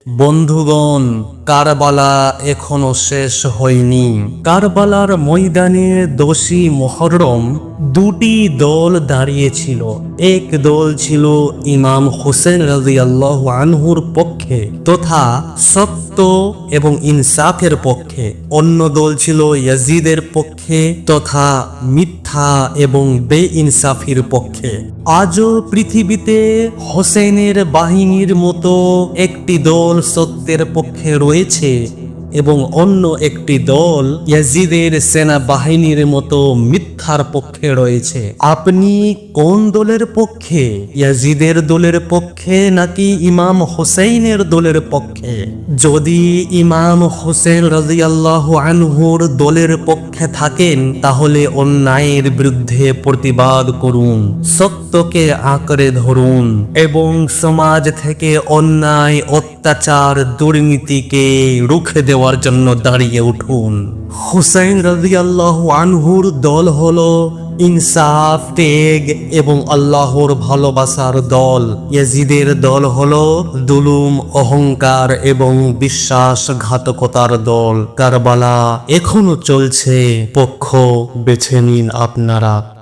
বন্ধুগণ, কারবালা এখনো শেষ হয়নি। কারবালার ময়দানে দোষী মুহররম দুটি দল দাঁড়িয়েছিল। এক দল ছিল ইমাম হোসেন রাদিয়াল্লাহু আনহুর পক্ষে তথা সত্য এবং ইনসাফের পক্ষে, অন্য দল ছিল ইয়াজিদের পক্ষে তথা মিথ্যা এবং বেইনসাফির পক্ষে। আজও পৃথিবীতে হোসেনের বাহিনীর মতো একটি দল সত্যের পক্ষে রয়েছে এবং অন্য একটি দল ইয়াজিদের সেনাবাহিনীর মতো মিথ্যার পক্ষে রয়েছে। আপনি কোন দলের পক্ষে? ইয়াজিদের দলের পক্ষে নাকি ইমাম হোসেনের দলের পক্ষে? যদি ইমাম হোসেন রাদিয়াল্লাহু আনহুর দলের পক্ষে থাকেন তাহলে অন্যায়ের বিরুদ্ধে প্রতিবাদ করুন, সত্যকে আঁকড়ে ধরুন এবং সমাজ থেকে অন্যায়, অত্যাচার, দুর্নীতিকে রুখে দেওয়ার জন্য দাঁড়িয়ে উঠুন। হুসাইন রাদিয়াল্লাহু আনহুর দল হলো ইনসাফ, ত্যাগ এবং আল্লাহর ভালোবাসার দল। ইয়াজিদের দল হলো জুলুম, অহংকার এবং বিশ্বাসঘাতকতার দল। কারবালা এখনো চলছে, পক্ষ বেছে নিন আপনারা।